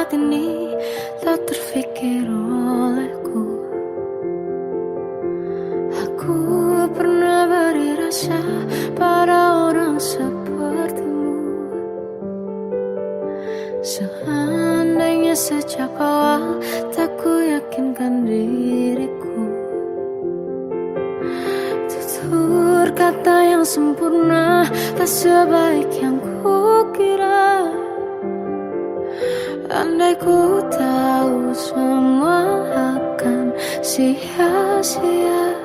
saat ini tak terfikir olehku. Aku pernah beri rasa pada orang sepertimu. Seandainya sejak awal tak ku yakinkan diriku, tutur kata yang sempurna tak sebaik yang ku kira. Andai ku tahu semua akan sia-sia,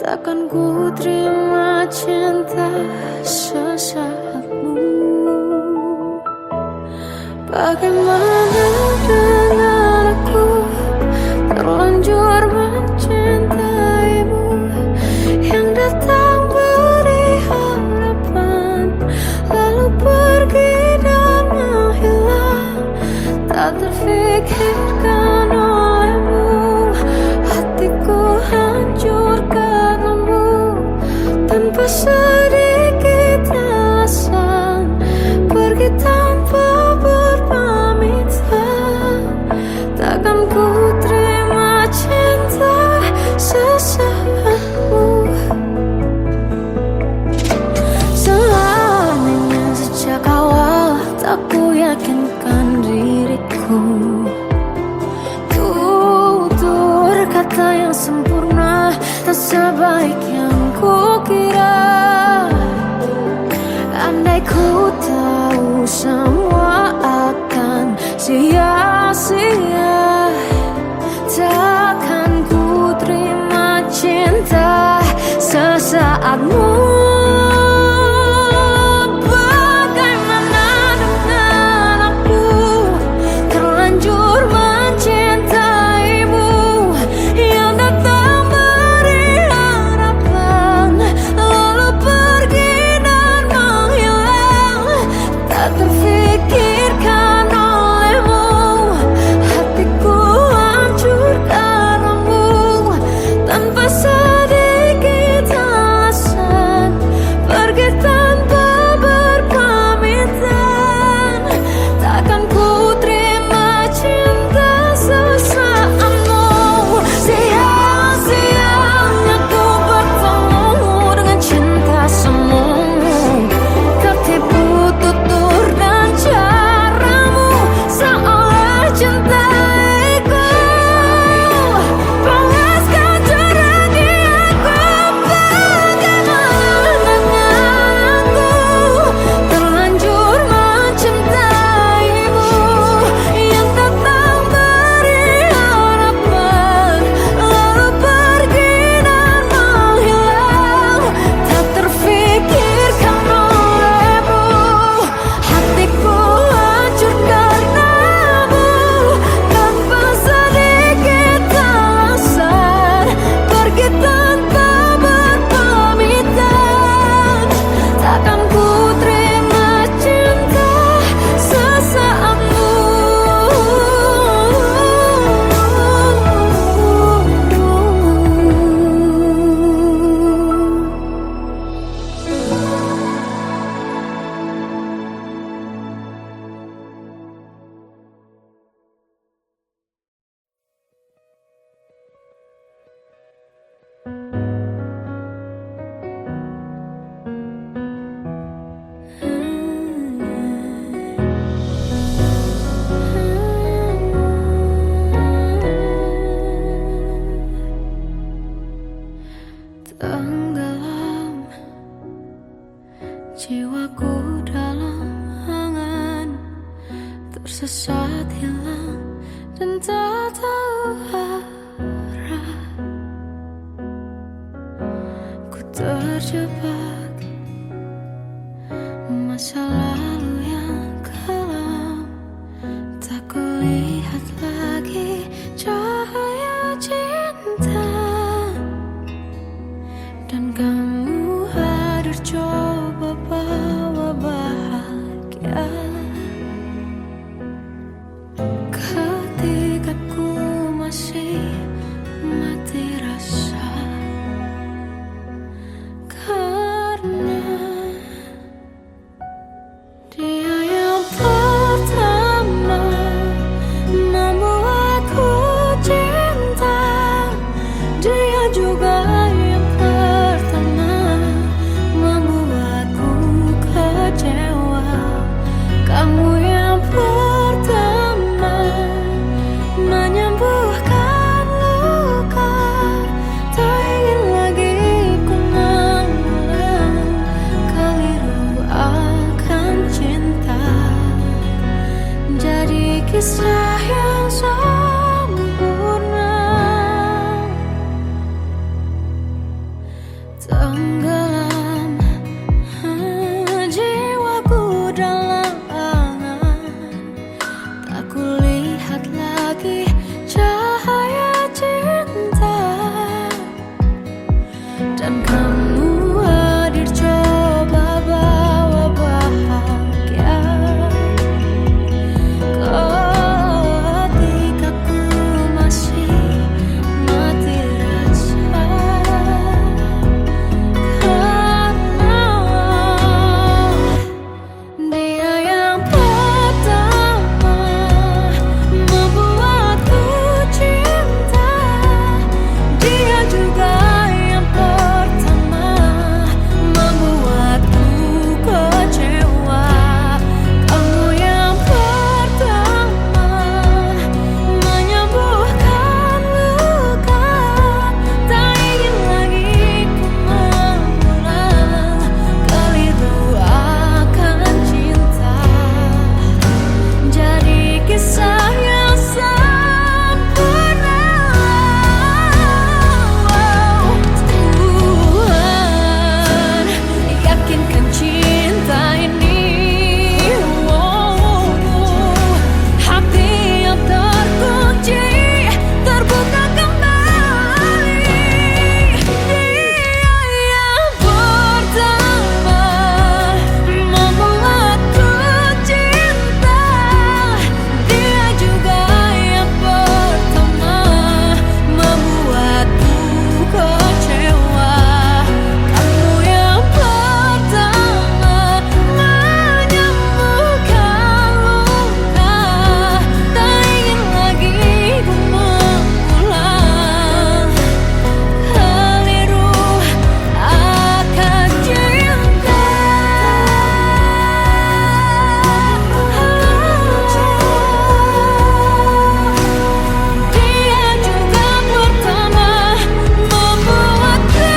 takkan ku terima cinta sesaatmu. Bagaimana dengan aku terlanjur mencintaimu, yang datang beri harapan lalu pergi dan menghilang, tak terfikirkan olehmu. Hatiku hancur karenamu, tanpa sedikit alasan, pergi tanpa berpamitan. Takkan ku terima cinta sesaatmu. Selamanya sejak awal tak ku yakinkan diriku, tutur kata yang sempurna tak sebaik yang ku kira. Andai ku tahu semua akan sia-sia, takkan ku terima cinta sesaatmu. Bagaimana dengan aku terlanjur mencintaimu, yang datang beri harapan lalu pergi dan menghilang, tak terfikirkan olehmu. Hatiku hancur karenamu, tanpa sedikit alasan, pergi tanpa berpamitan. Takkan ku terima cinta sesaatmu. Sia-sianya ku bertemu dengan cinta semu, tertipu tutur dan caramu, seolah cintaiku panaskan cura di aku. Bagaimana dengan aku terlanjur mencintaimu, yang datang beri harapan lalu pergi dan menghilang, tak terfikirkan olehmu. Hatiku hancur karenamu, tanpa sedikit alasan, pergi tanpa berpamitan. Takkan ku terima cinta sesaatmu. Tenggelam jiwaku dalam angan, tersesat hilang dan tak tahu arah. Ku terjebak masa lalu yang kelam, tak kulihat lagi cahaya cinta. Dan kamu hadir coba bawa bahagia, ketika ku masih mati rasa. Karena dia yang pertama kisah yang sempurna, tenggelam jiwaku dalam angan, tak kulihat lagi cahaya cinta, dan kamu hadir coba bawa bahagia ketika ku masih mati rasa, karena dia yang pertama membuatku cinta, dia juga yang pertama membuatku kecewa. Kamu yang pertama menyembuhkan luka, tak ingin lagi ku mengulang keliru akan cinta. Jadi kisah yang sempurna. Tuhan yakinkan cinta ini, hati yang terkunci terbuka kembali. Dia yang pertama membuatku cinta, dia juga yang pertama membuatku kecewa. Kamu yang pertama menyembuhkan luka, tak ingin lagi ku mengulang keliru akan cinta. Dia juga pertama membuatku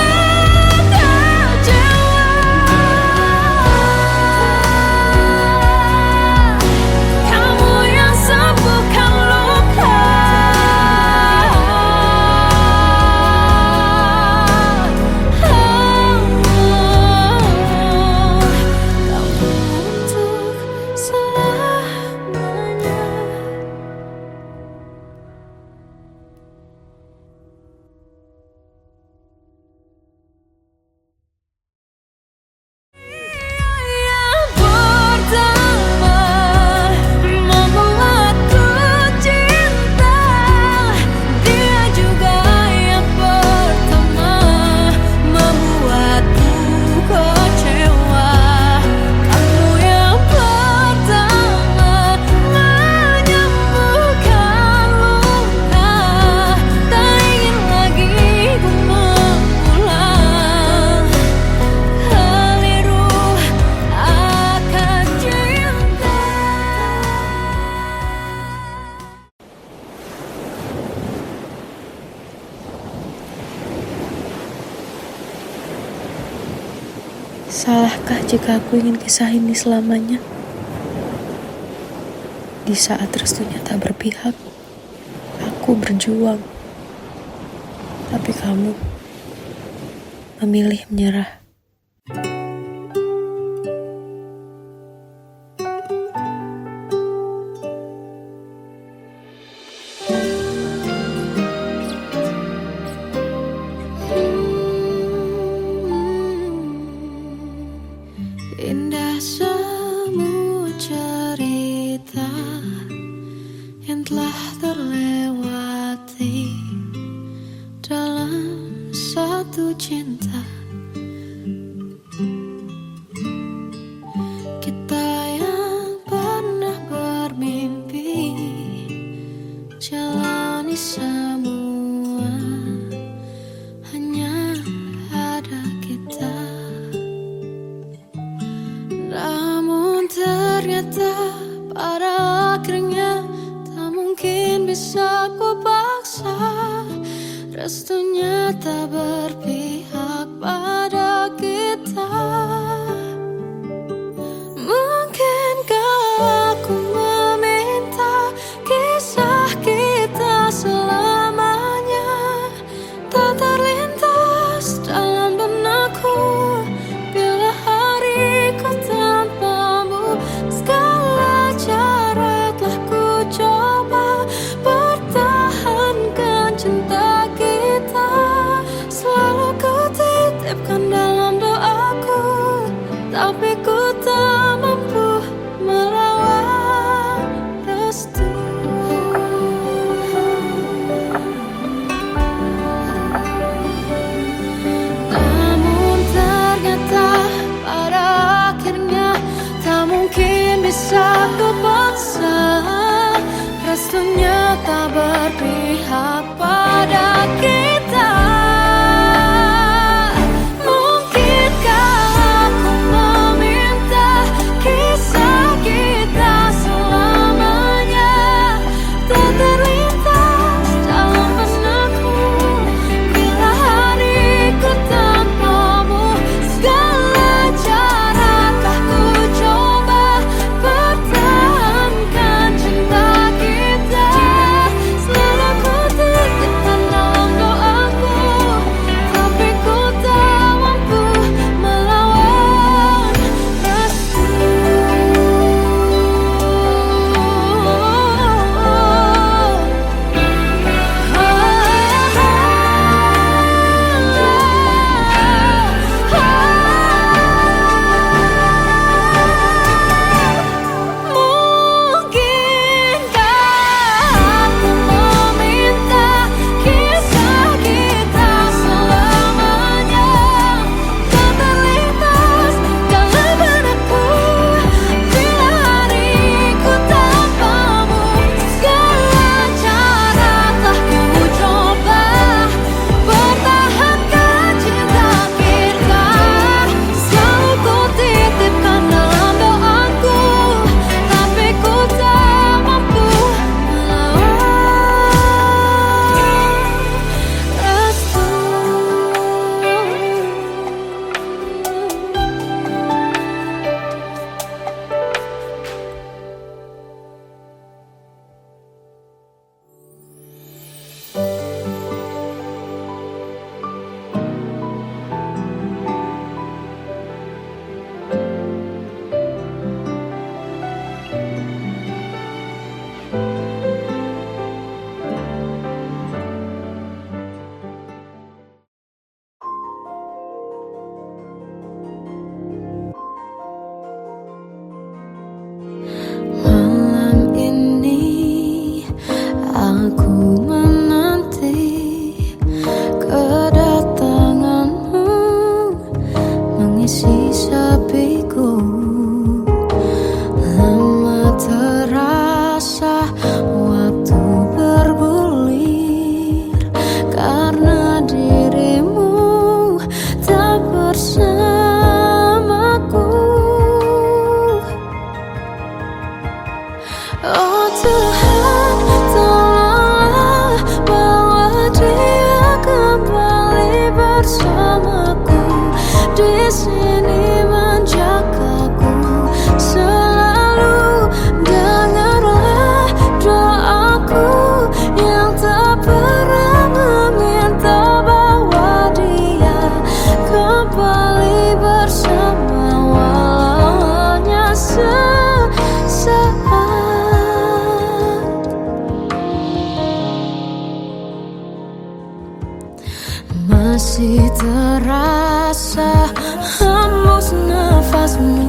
kecewa. Kamu yang sembuhkan luka, kamu untuk selamanya. Yang pertama membuatku cinta, dia juga yang pertama membuatku kecewa. Kamu yang pertama menyembuhkan luka, tak ingin lagi ku mengulang keliru akan cinta. Salahkah jika aku ingin kisah ini selamanya? Di saat restunya tak berpihak, aku berjuang. Tapi kamu memilih menyerah. Indah semua cerita yang telah terlewati dalam satu cinta. Kita yang pernah bermimpi jalani semua, hanya ada kita. Namun ternyata pada akhirnya tak mungkin bisa ku paksa, restunya tak berpihak pada kita. Mungkinkah aku meminta ternyata berpihak pada kita. Mungkinkah aku meminta kisah kita selamanya tak terlintas dalam benakku bila hariku tanpamu. Segala cara telah ku coba pertahankan cinta kita. Selalu ku titipkan dalam doaku, tapi ku tak mampu melawan restu. Mungkinkah aku meminta kisah kita selamanya tak terlintas dalam benakku bila hariku tanpamu. Segala cara telah ku coba pertahankan cinta kita. Selalu ku titipkan dalam doaku, tapi ku tak mampu melawan restu. Malam ini aku menanti kedatanganmu mengisi sepiku. Lama terasa waktu bergulir karena dirimu tak bersamaku. Oh Tuhan, tolonglah bawa dia kembali bersamaku. Di sini menjagaku selalu. Dengarlah doaku yang tak pernah meminta bawa dia kembali bersama walau hanya sesaat. Masih terasa hembus nafasmu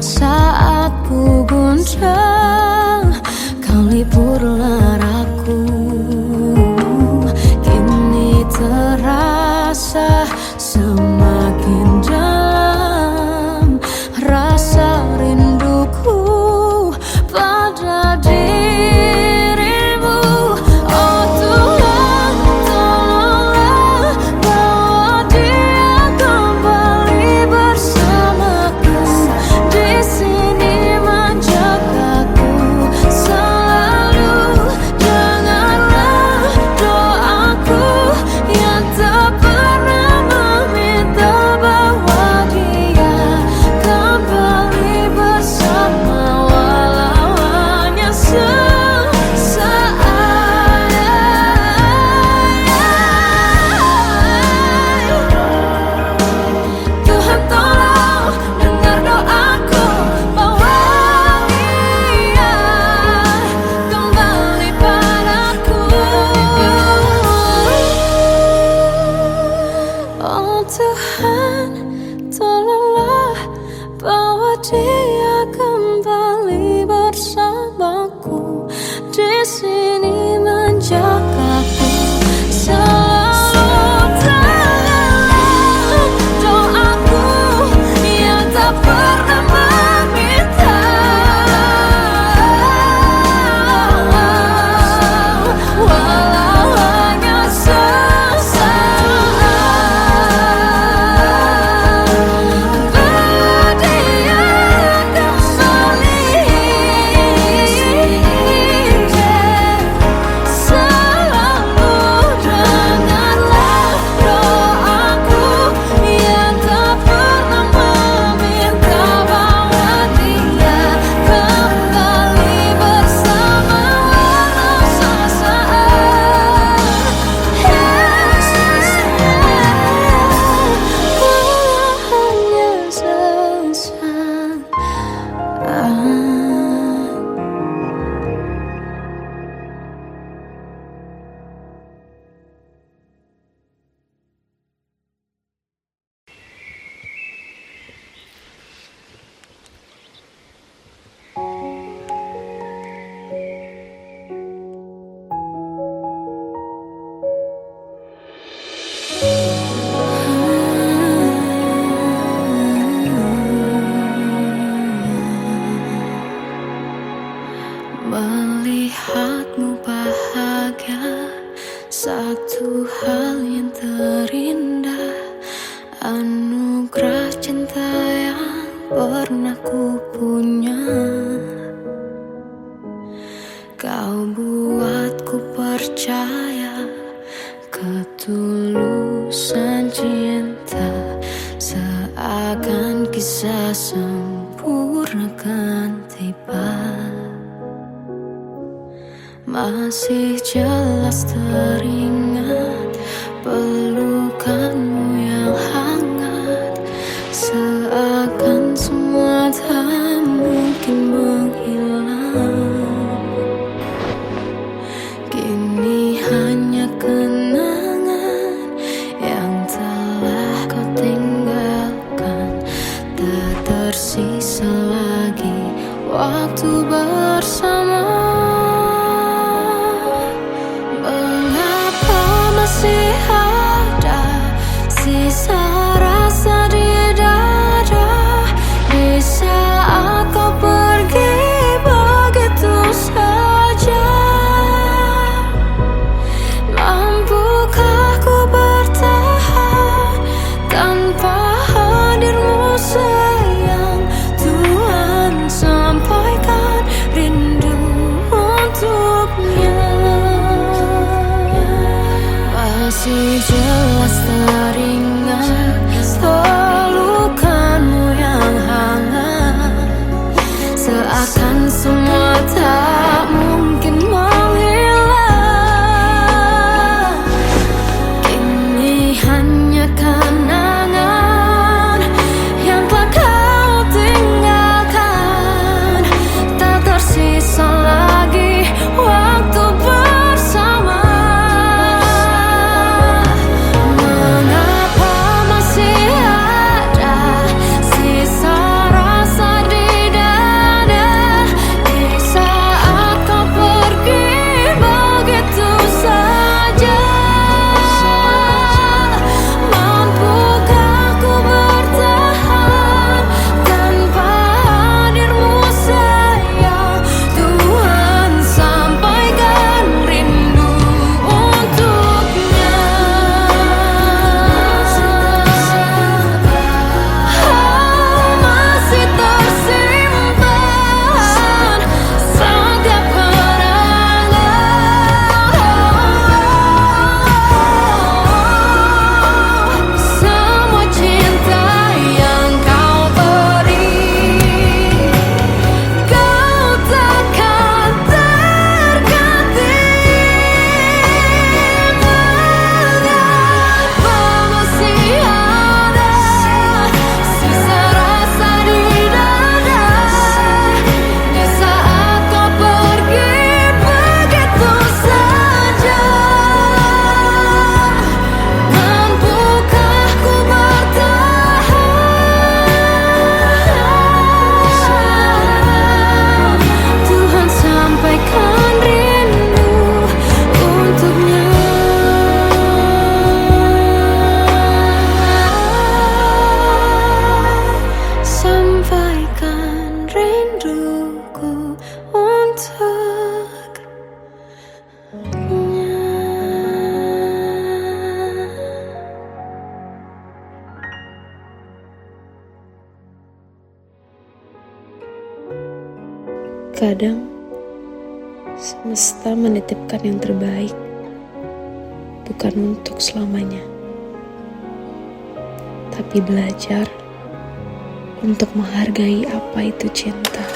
saat ku guncang, kau liburlah raku. Kini terasa semakin dalam rasa rinduku pada dirimu. Oh Tuhan, tolonglah bawa dia kembali bersamaku. Di sini menjagaku selalu. Dengarlah doaku yang tak pernah meminta bawa dia kembali bersama walau hanya sesaat. Tuhan tolong dengar doaku, bawa dia kembali padaku. Oh Tuhan, tolonglah bawa dia kembali bersamaku. Di sini menjagaku selalu. Dengarlah doaku yang tak pernah meminta Melihatmu bahagia, satu hal yang terindah, anugerah cinta yang pernah ku punya. Kau buatku percaya ketulusan cinta, seakan kisah sempurna kan tiba. Masih jelas teringat pelukanmu yang hangat, seakan semua tak mungkin menghilang. Kini hanya kenangan yang telah kau tinggalkan, tak tersisa lagi waktu bersama. Masih ada sisa rasa di dada di saat kau pergi begitu saja. Mampukah ku bertahan tanpa hadirmu sayang? Tuhan sampaikan rindu untuknya. Masih jelas teringat pelukanmu yang hangat, seakan semua tak mungkin menghilang. Kini hanya kenangan yang telah kau tinggalkan, tak tersisa lagi waktu bersama. Kadang semesta menitipkan yang terbaik, bukan untuk selamanya, tapi belajar untuk menghargai apa itu cinta.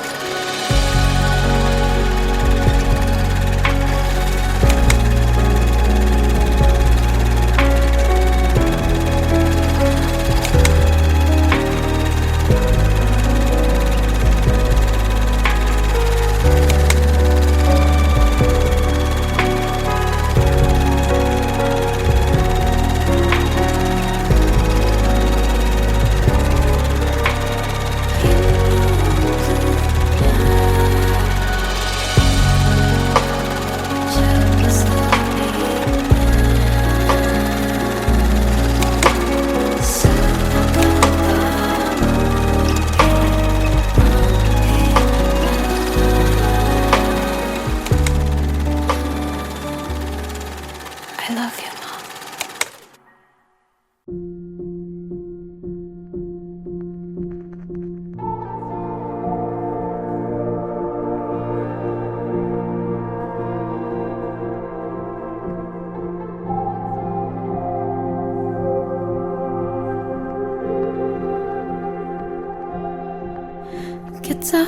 Kita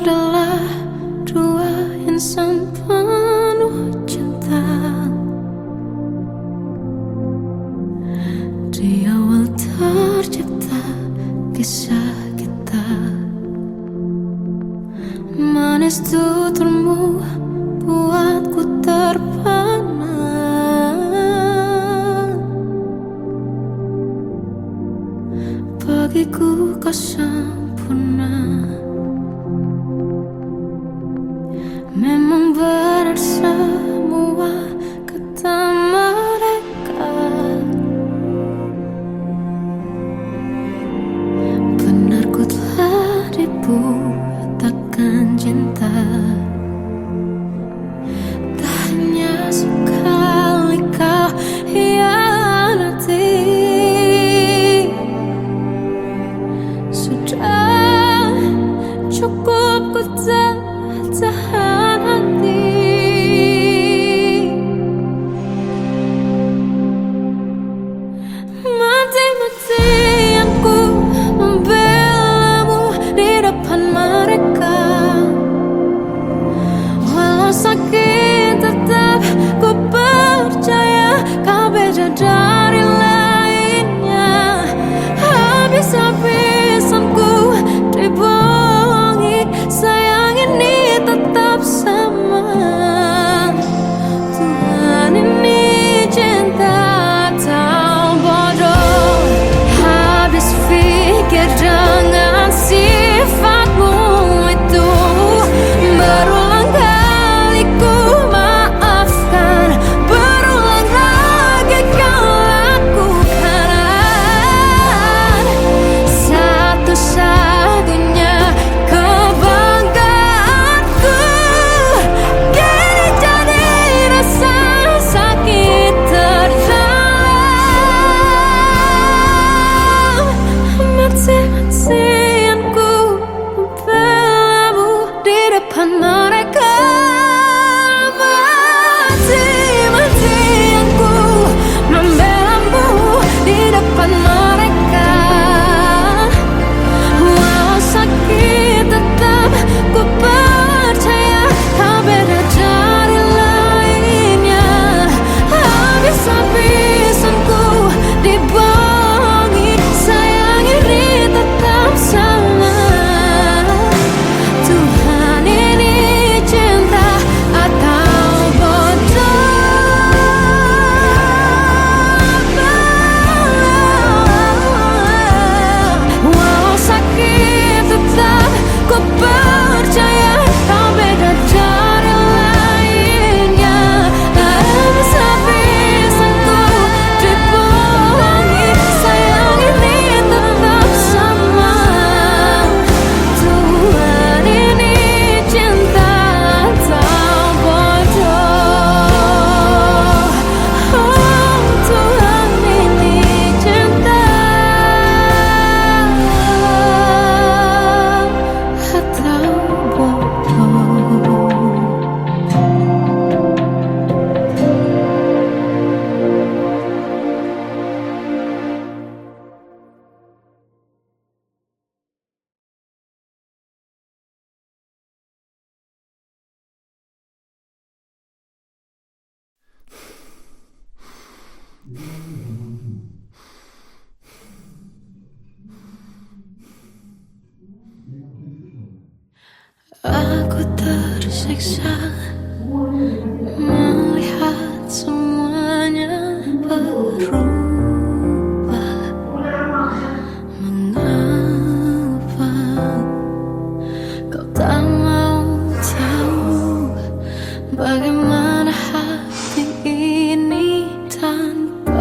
adalah dua insan penuh cinta. Di awal tercipta kisah kita, manis tuturmu buatku terpana. Bagiku kau sempurna. Memang benar semua kata mereka, benar ku telah dibutakan cinta. Tak hanya sekali kau hianati, sudah cukup ku tak tahan hati. Mati-matian ku membelamu di depan mereka. Walau sakit tetap ku percaya kau beda dari lainnya. Habis-habisan ku dibohongi, sayang ini tetap sama. Tuhan ini cinta atau bodoh. Habis pikir dengan sifatmu itu, berulang kali ku maafkan, berulang lagi kau lakukan. Satu-satunya kebanggaanku kini jadi rasa sakit terdalam. Mati-matian ku membelamu di depan mereka. Mati-matian ku membelamu di depan mereka. Walau sakit tetap ku percaya kau beda dari lainnya. Habis-habisan ku dibohongi, sayang ini tetap sama. Tuhan ini cinta atau bodoh. Walau sakit tetap ku percaya kau beda dari lainnya. Habis-habisan ku dibohongi, sayang ini tetap sama. Tuhan ini cinta atau bodoh. Oh, Tuhan ini cinta atau bodoh. Aku tersiksa melihat semuanya berubah. Mengapa kau tak mau tahu bagaimana hati ini tanpamu?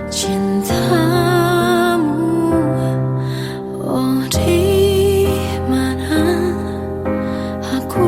Cintamu, oh di mana aku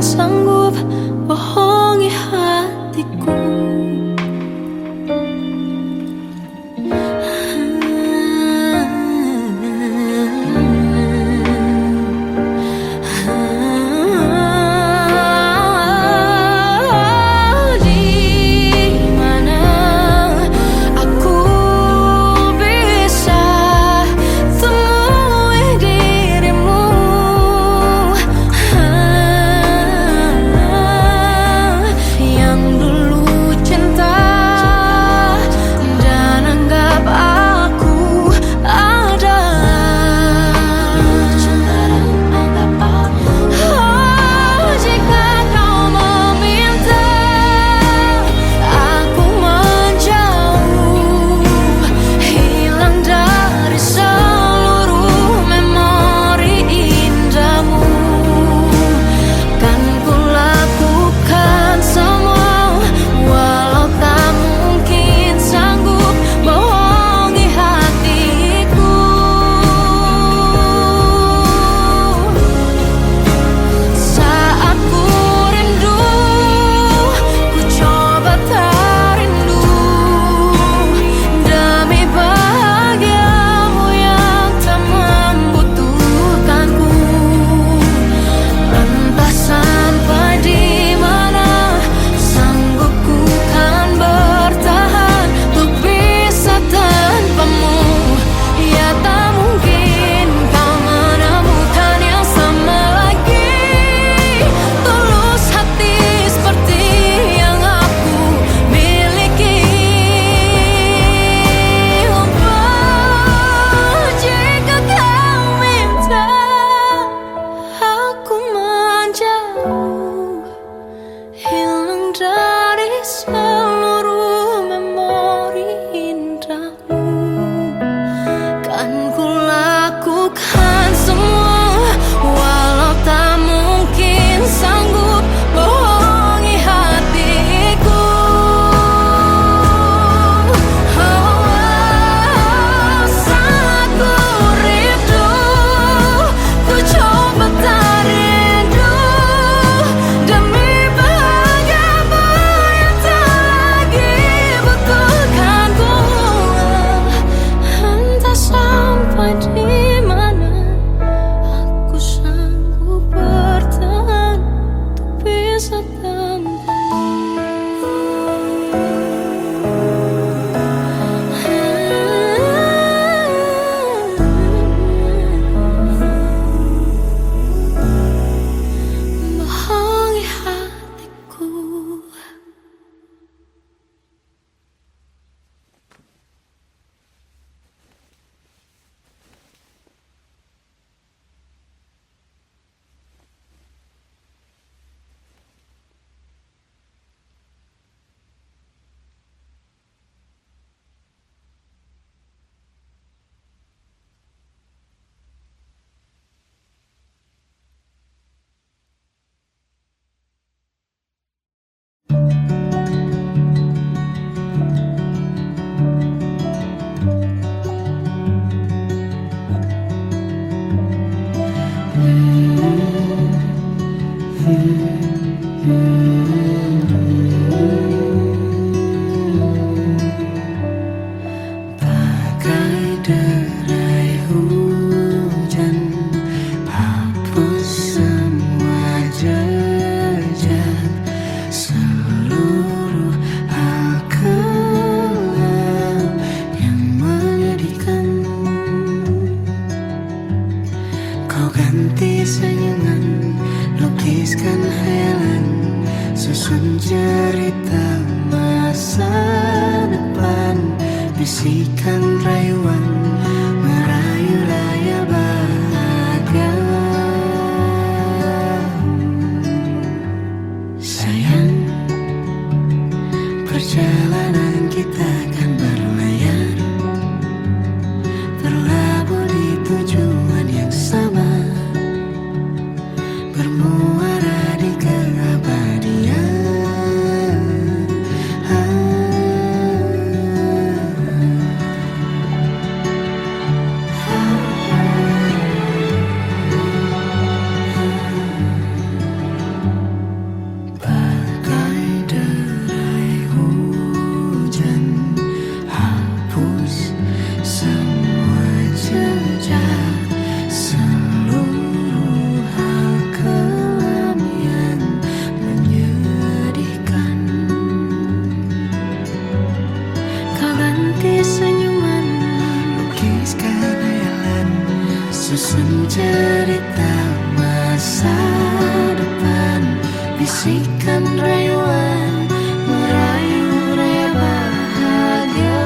sanggup bohongi hatiku. Seluruh memori indahmu kan ku lakukan semua, walau tak mungkin sanggup bohongi hatiku. Saat ku rindu, ku coba tak rindu demi bahagiamu yang tak lagi butuhkanku. Entah sampai di mana aku sanggup bertahan untuk bisa bohongi hatiku. Bagai derai hujan, hapus semua jejak, seluruh hal kelam yang menyedihkan. Kau ganti senyuman, lukiskan hayalan, susun cerita masa depan, bisikan rayuan, merayu layar bahagia. Sayang, perjalanan kita akan berlayar, berlabuh di tujuan yang sama, bermuara di keabadian. Asyikan rayuan, merayu raya bahagia.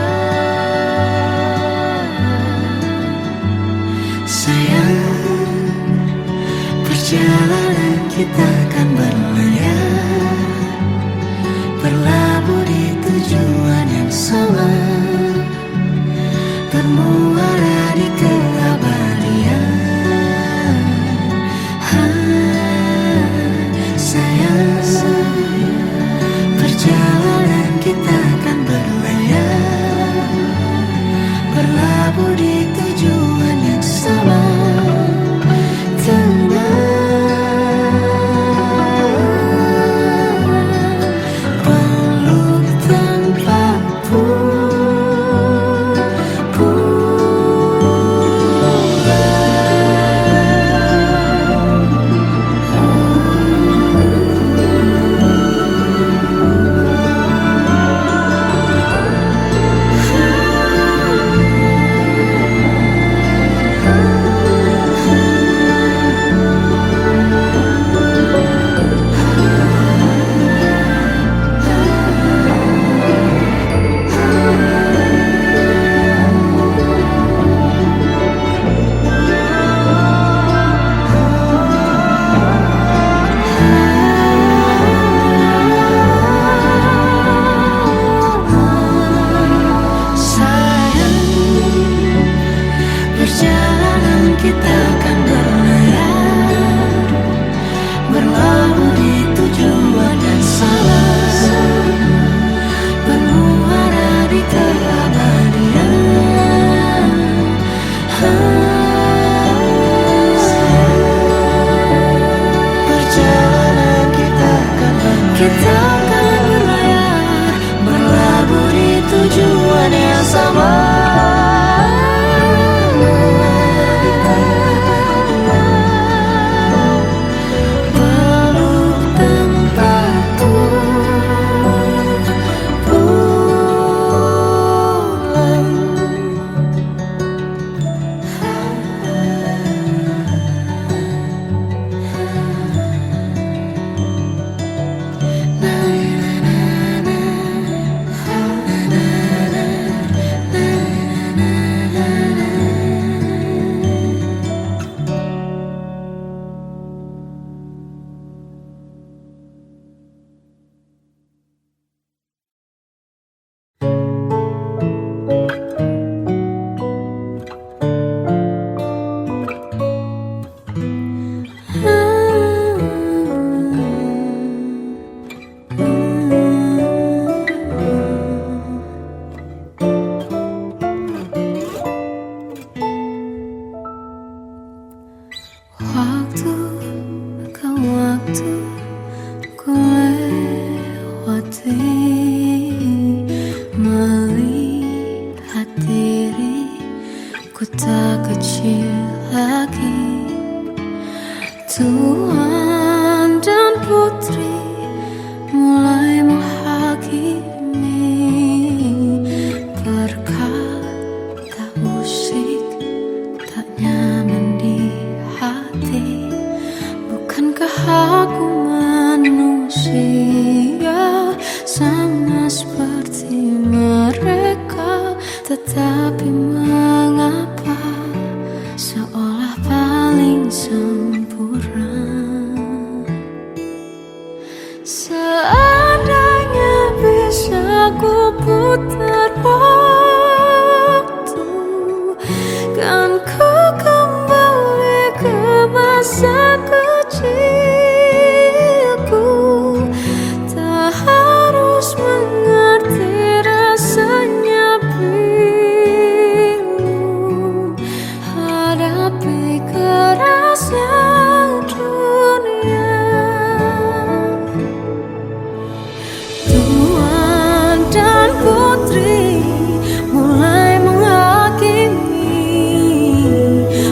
Sayang, perjalanan kita kan berlayar, berlabuh di tujuan yang sama, bermuara di keabadian. Sayang, perjalanan kita kan berlayar, berlabuh di tujuan yang sama. Kita akan berlayar, berlabuh di tujuan yang sama, bermuara di keabadian. Perjalanan kita akan berlayar, berlabuh di tujuan yang sama. Waktu ke waktu ku lewati, melihat diriku tak kecil lagi. Tuan dan putri mulai menghakimi, berkata usik tak nyaman di hati. Bukankah aku manusia sama seperti mereka? Tetapi mengapa seolah paling sempurna? Seandainya bisa ku putar waktu, kan ku kembali ke masa kecilku. Tak harus mengerti rasanya bingung hadapi kerasnya dunia. Tuan dan putri mulai menghakimi,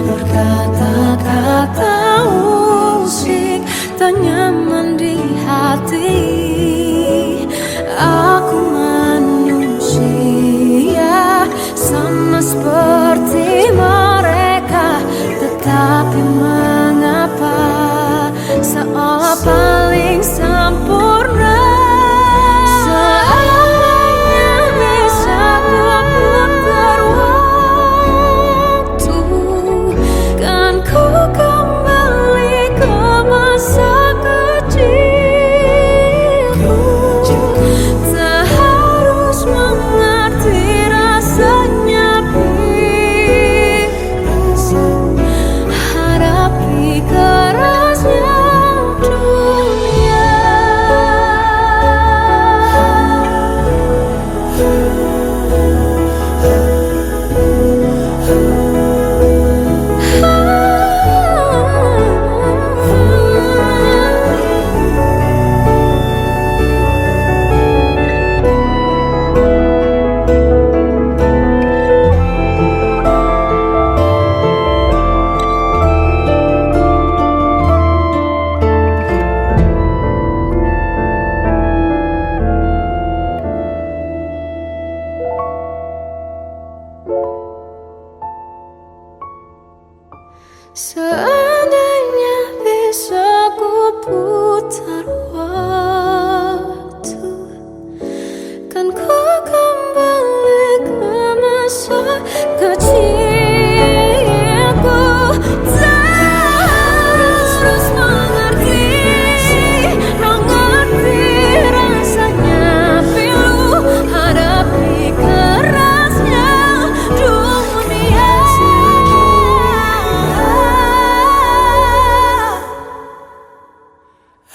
berkata-kata usik tak nyaman di hati. Aku manusia sama seperti mereka, tetapi mengapa seolah paling sampai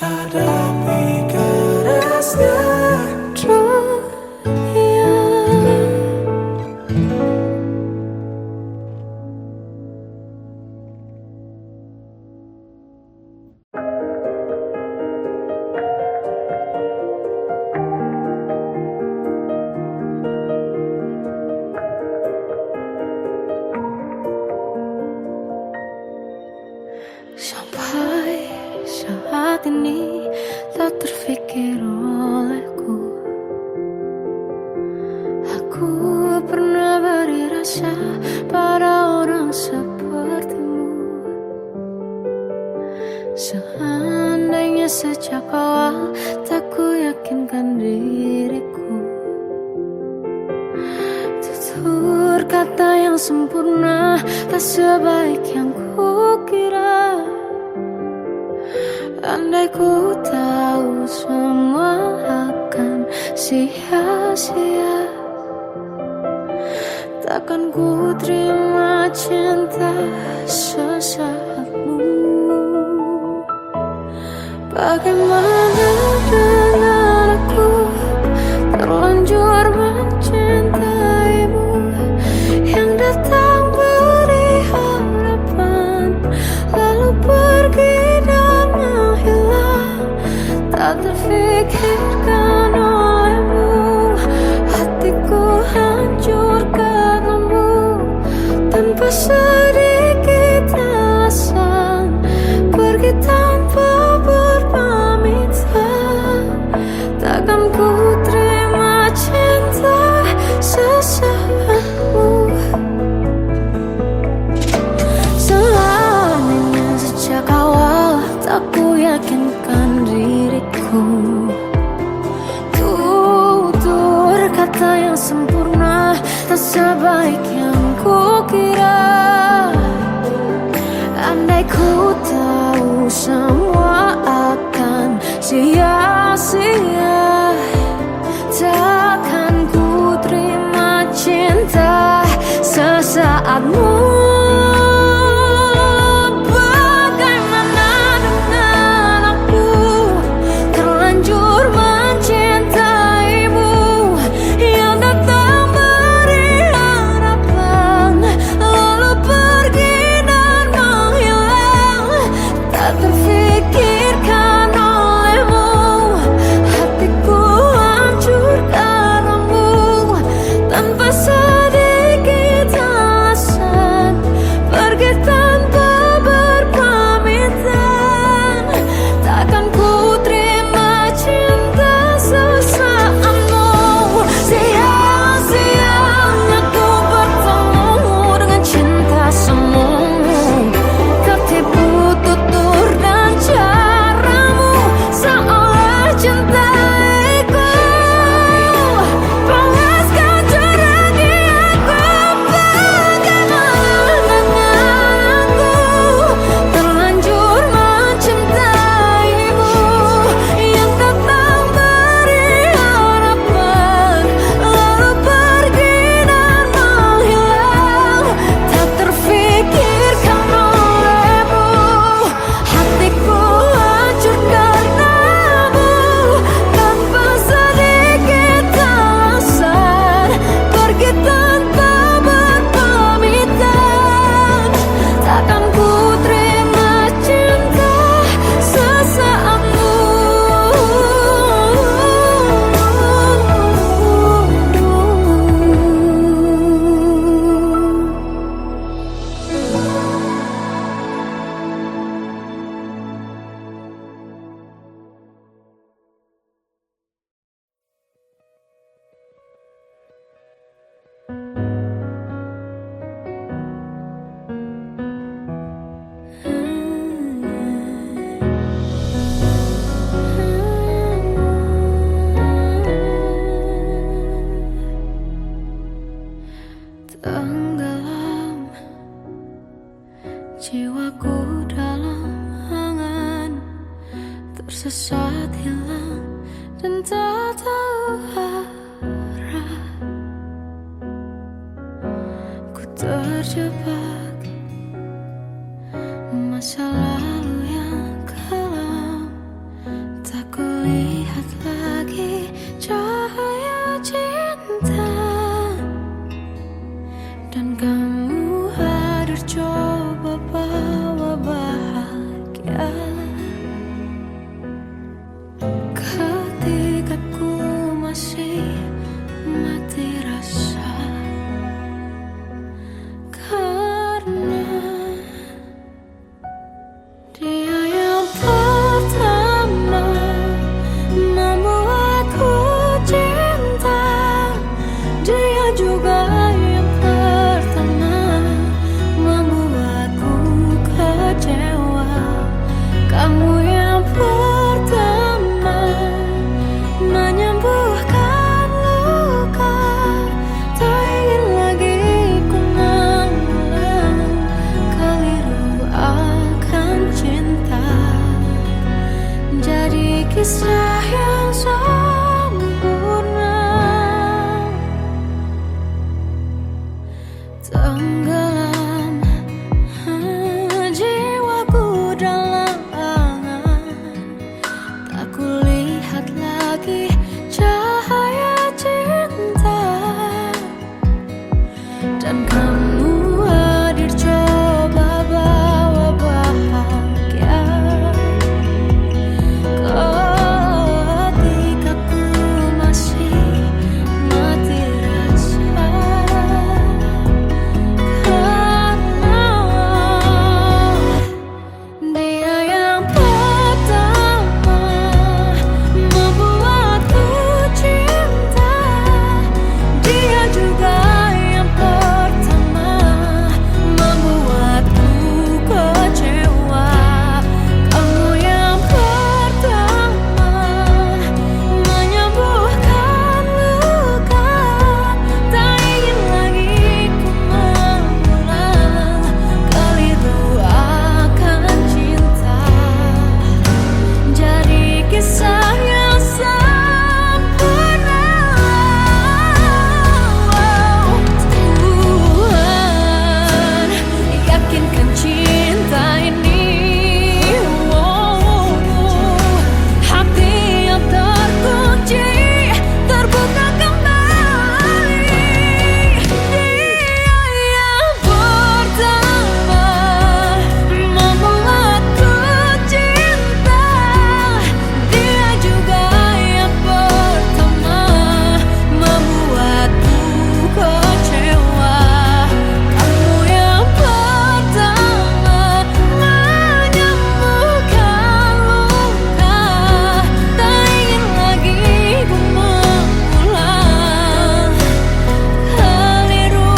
hadapi kerasnya dunia. Sampai saat ini tak terfikir olehku, aku pernah beri rasa pada orang sepertimu. Seandainya sejak awal tak ku yakinkan diriku, tutur kata yang sempurna tak sebaik yang ku kira. Andai ku tahu semua akan sia-sia, takkan ku terima cinta sesaatmu. Bagaimana dengan aku terlanjur mencintaimu, yang datang beri harapan lalu pergi dan menghilang. Tak terfikirkan olehmu, hatiku hancur karenamu. Tanpa sedikit alasan, pergi tanpa berpamitan. Takkan ku terima cinta sesaatmu. Seandainya sejak awal tak ku yakinkan diriku, tutur kata yang sempurna tak sebaik yang ku kira. Andai ku tahu semua akan sia-sia, takkan ku terima cinta sesaatmu. Tenggelam jiwaku dalam angan, tersesat hilang dan tak tahu arah. Ku terjebak masa lalu yang kelam, kisah yang sempurna, tenggelam jiwaku dalam angan, tak kulihat lagi cahaya cinta, dan kamu hadir coba bawa bahagia ketika ku masih mati rasa, karena dia yang pertama membuatku cinta, dia juga yang pertama membuatku kecewa. Kamu yang pertama menyembuhkan luka, tak ingin lagi ku mengulang keliru akan cinta. Jadi kisah yang sempurna, Tuhan yakinkan cinta ini. Hati yang terkunci terbuka kembali. Dia yang pertama membuatku cinta, dia juga yang pertama membuatku kecewa. Kamu yang pertama menyembuhkan luka, tak ingin lagi ku mengulang keliru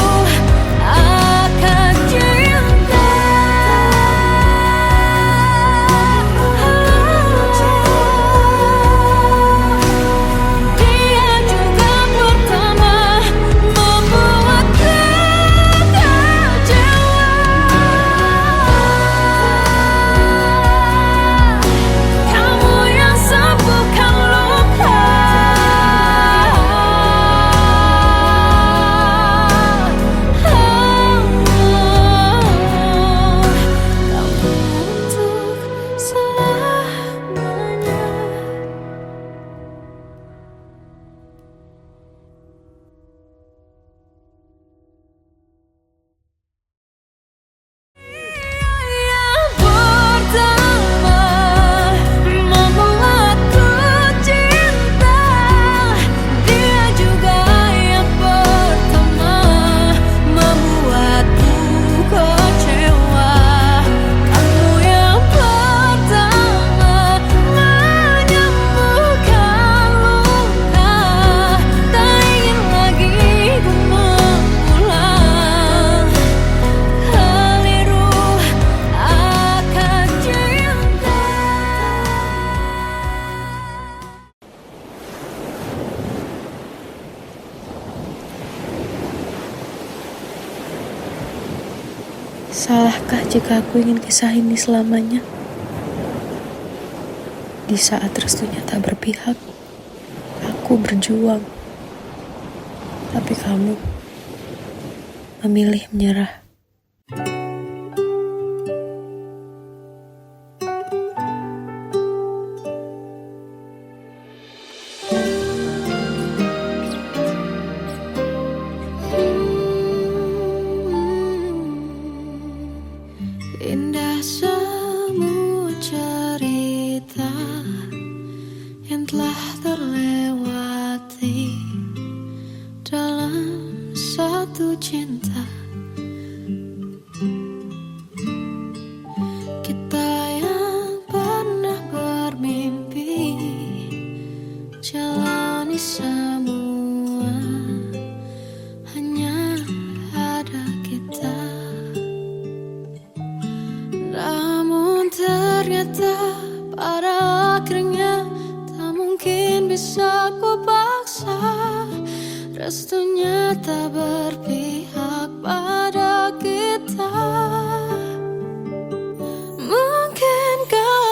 akan cinta. Dia juga pertama membuatku kecewa. Kamu yang sembuhkan luka, kamu untuk selamanya. Yang pertama membuatku cinta, dia juga yang pertama membuatku kecewa. Kamu yang pertama menyembuhkan luka, tak ingin lagi ku mengulang keliru akan cinta. Salahkah jika aku ingin kisah ini selamanya? Di saat restunya tak berpihak, aku berjuang. Tapi kamu memilih menyerah. Indah semua cerita yang telah terlewati dalam satu cinta. Kita yang pernah bermimpi jalani semua, hanya ada kita. Namun ternyata pada akhirnya tak mungkin bisa ku paksa, restunya tak berpihak pada kita. Mungkinkah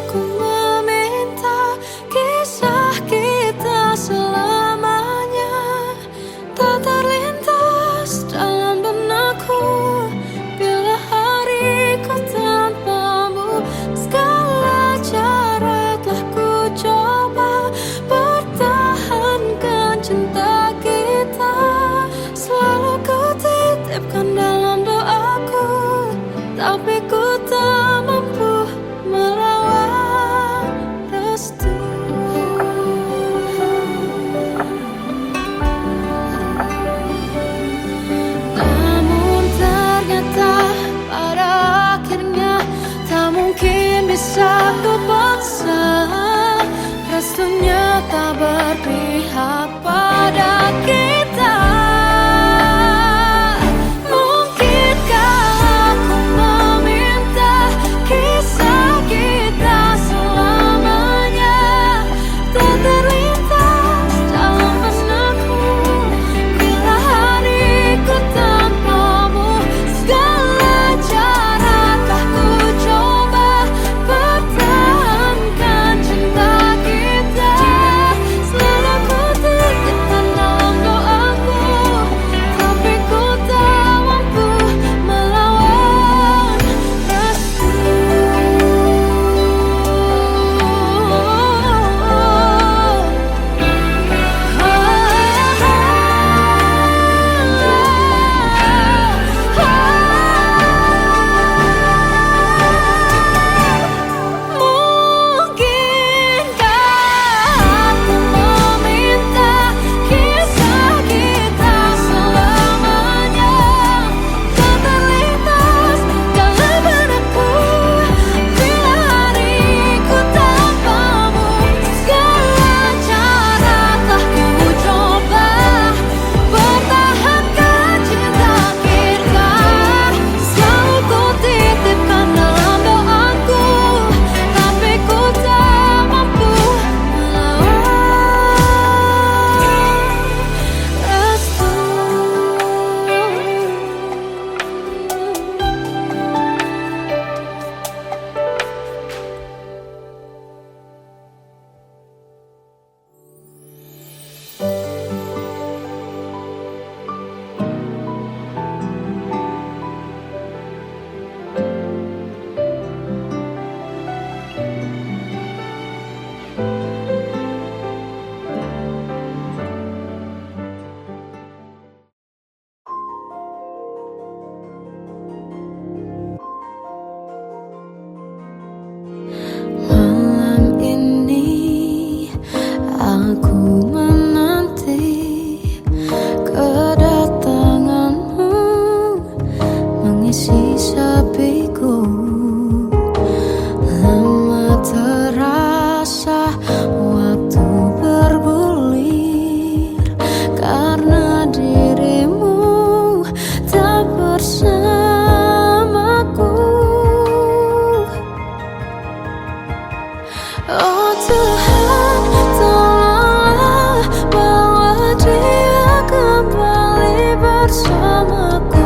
aku meminta tak berpihak pada kita. Mungkinkah aku meminta kisah kita selamanya tak terlintas dalam benakku bila hariku tanpamu. Segala cara telah ku coba pertahankan cinta kita. Selalu ku titipkan dalam doaku, tapi ku tak mampu melawan restu. Mungkinkah aku meminta kisah kita selamanya tak terlintas dalam benakku bila hariku tanpamu. Segala cara telah ku coba pertahankan cinta kita. Selalu ku titipkan dalam doaku, tapi ku tak mampu melawan restu. Malam ini aku menanti kedatanganmu mengisi sepiku. Lama terasa waktu bergulir karena dirimu tak bersamaku. Oh Tuhan, tolonglah bawa dia kembali bersamaku.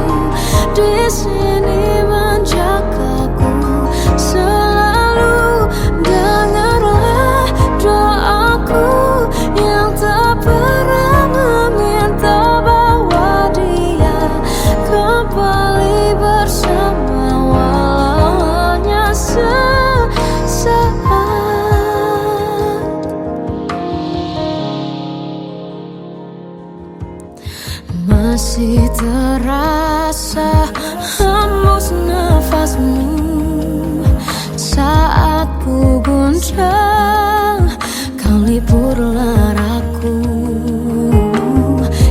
Di sini menjagaku selalu. Dengarlah doaku yang tak pernah meminta bawa dia kembali bersama walau hanya sesaat. Masih terasa hembus nafasmu saat ku guncang, kau liburlah raku.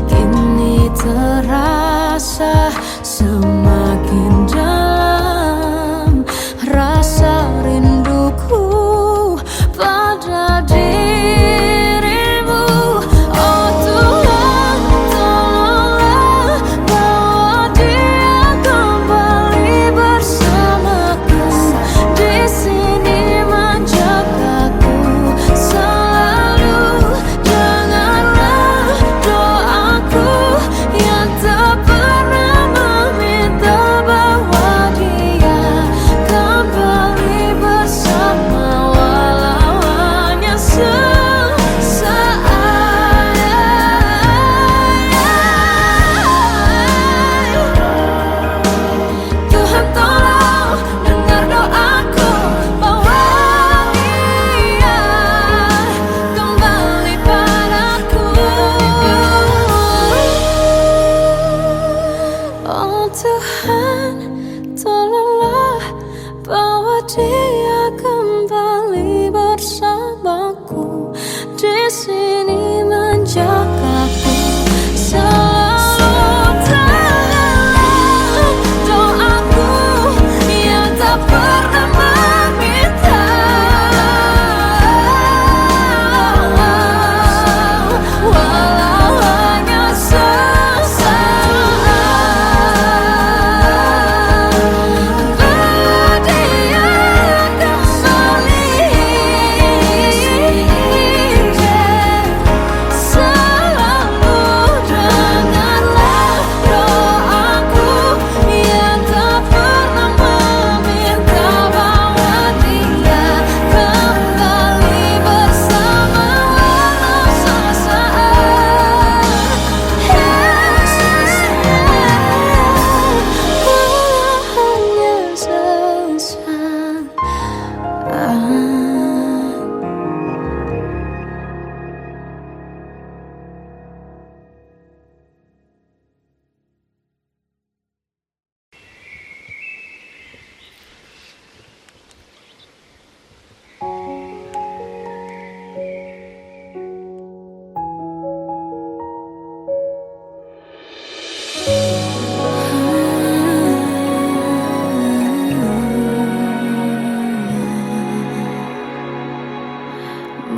Kini terasa semakin dalam rasa rinduku pada dirimu. Oh Tuhan, tolonglah bawa dia kembali bersamaku. Di sini menjagaku selalu.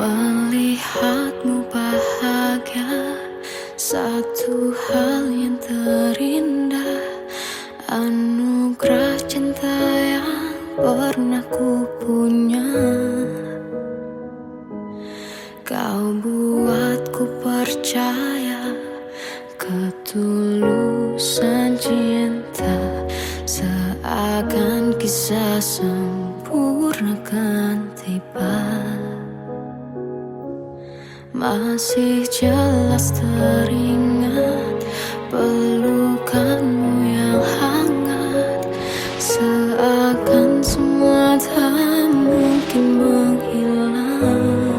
Melihatmu bahagia, satu hal yang terindah, anugerah cinta yang pernah ku punya. Kau buatku percaya ketulusan cinta, seakan kisah sempurna kan tiba. Masih jelas teringat pelukanmu yang hangat, seakan semua tak mungkin menghilang.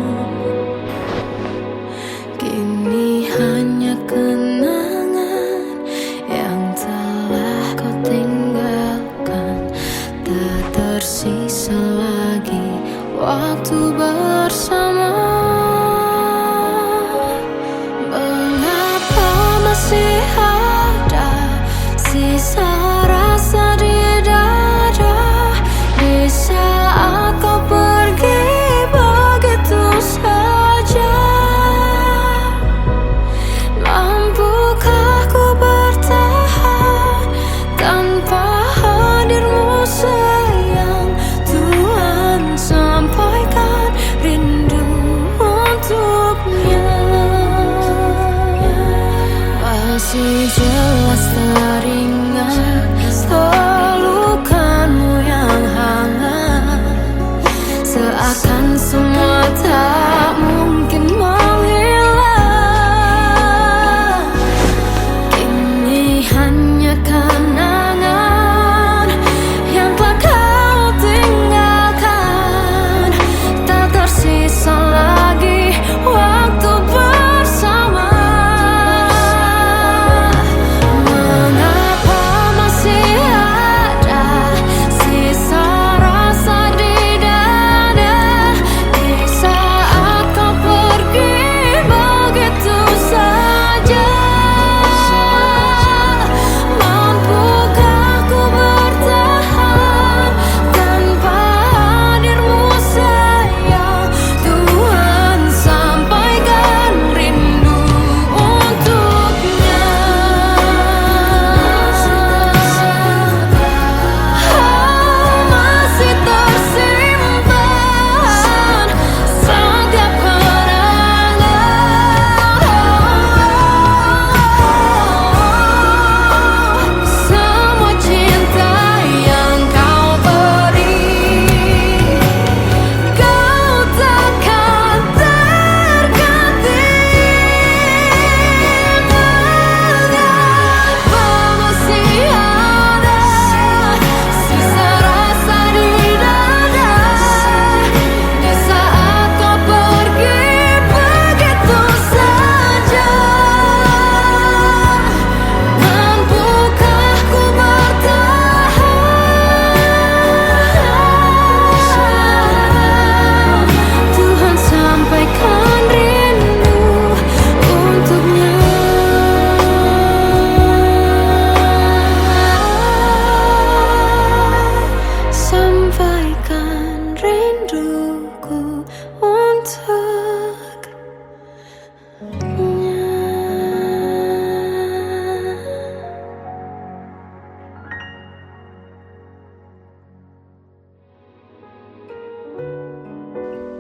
Kini hanya kenangan yang telah kau tinggalkan, tak tersisa lagi waktu bersama. Masih ada sisa rasa di dada di saat kau pergi begitu saja. Mampukah ku bertahan tanpa hadirmu sayang? Tuhan, sampaikan rindu untuknya. Masih jelas teringat pelukanmu yang hangat, seakan semua tak mungkin menghilang. Kini hanya kenangan yang telah kau tinggalkan, tak tersisa lagi waktu bersama.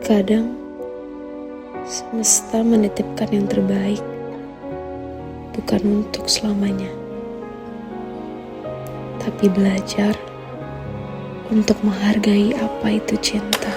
Kadang semesta menitipkan yang terbaik, bukan untuk selamanya, tapi belajar untuk menghargai apa itu cinta.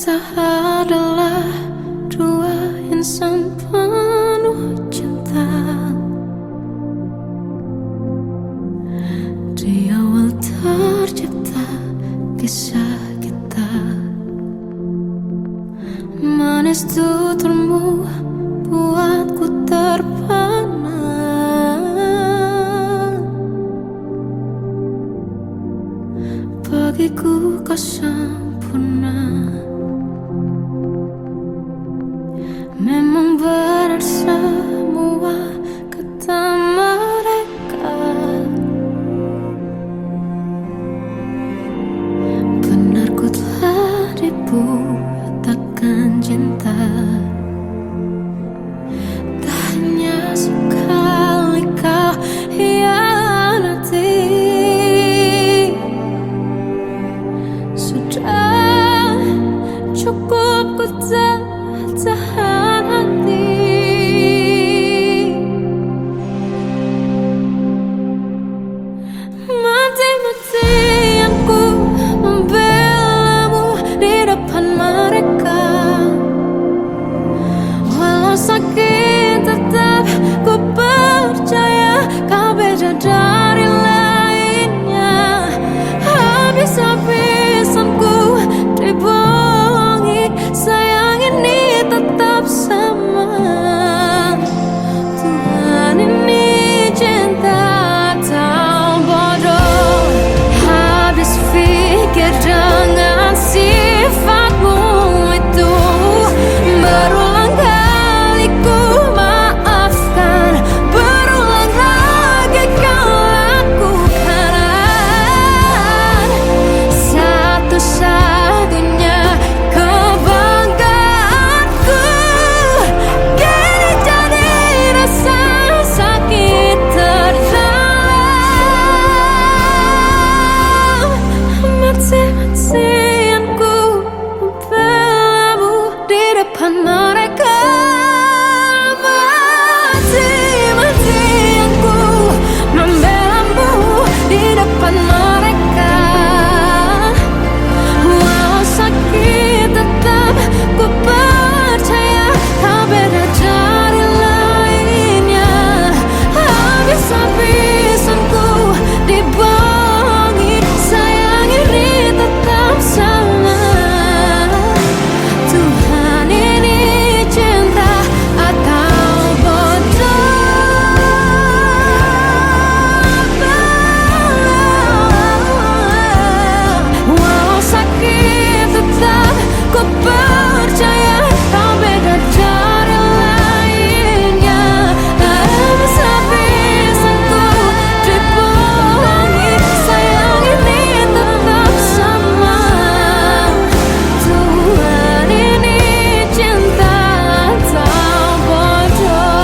Kita adalah dua insan penuh cinta. Di awal tercipta kisah kita, manis tuturmu buatku terpana. Bagiku kau sempurna. Memang benar semua kata mereka, benar ku telah dibutakan cinta. Tak hanya sekali kau hianati, sudah cukup ku tahan hati. Mati-matian ku membelamu di depan mereka. Walau sakit tetap ku percaya kau beda dari lainnya. Habis-habisan ku dibohongi, sayang ini tetap sama. Tuhan ini cinta atau bodoh. Habis pikir dengan sifatmu itu, berulang kali ku maafkan, berulang lagi kau lakukan. Satu-satunya kebanggaanku kini jadi rasa sakit terdalam. Mati-matian ku membelamu di depan mereka. Mati-matian ku membelamu di depan mereka. Walau sakit tetap ku percaya kau beda dari lainnya. Habis-habisan ku dibohongi, sayang ini tetap sama. Tuhan ini cinta atau bodoh. Walau sakit tetap ku percaya kau beda dari lainnya. Habis-habisan ku dibohongi, sayang ini tetap sama. Tuhan ini cinta atau bodoh.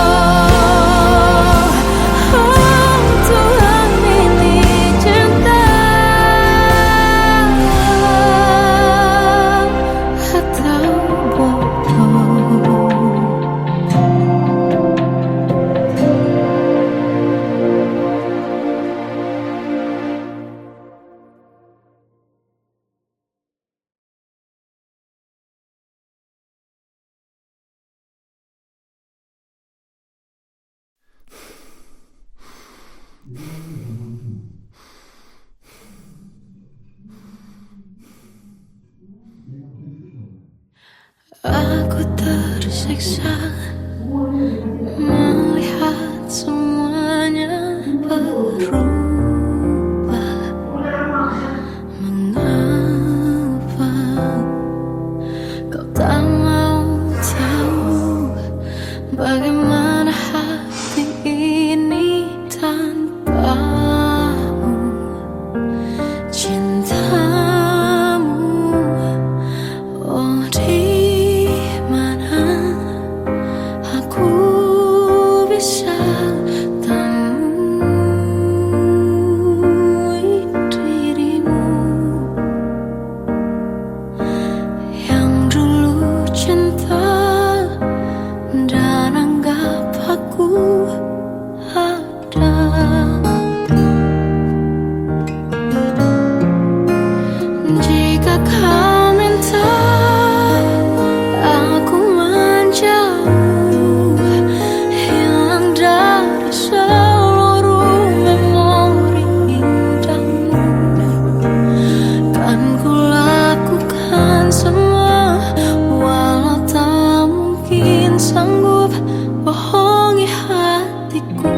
Oh, Tuhan ini cinta atau bodoh. Aku tersiksa melihat semuanya berubah. Mengapa kau tak mau tahu bagaimana hati ini tanpamu? Cintamu, oh di mana aku bisa temui dirimu yang dulu cinta dan anggap aku ada. Jika kau minta sanggup bohongi hatiku.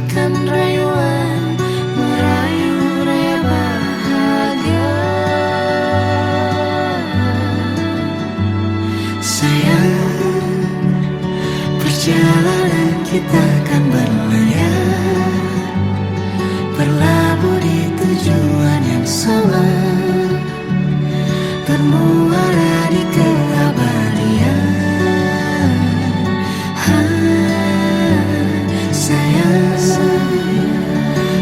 Bagaikan rayuan merayu raya bahagia. Sayang, perjalanan kita kan berlayar, berlabuh di tujuan yang sama, bermuara di keabadian. Sayang,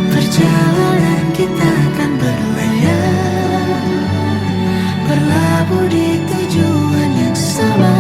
perjalanan kita kan berlayar, berlabuh di tujuan yang sama.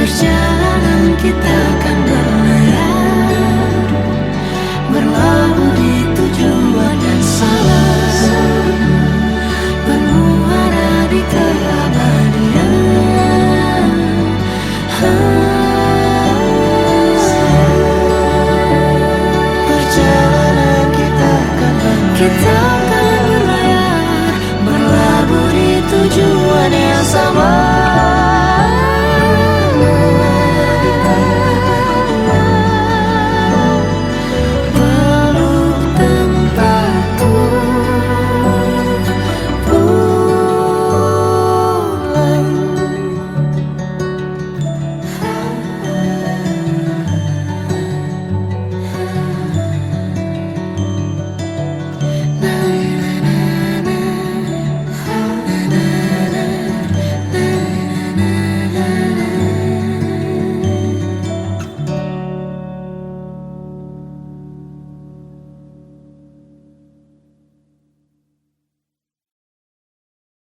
Perjalanan kita akan berlayar, berlabuh di tujuan yang sama, bermuara di keabadian. Perjalanan kita akan berlayar.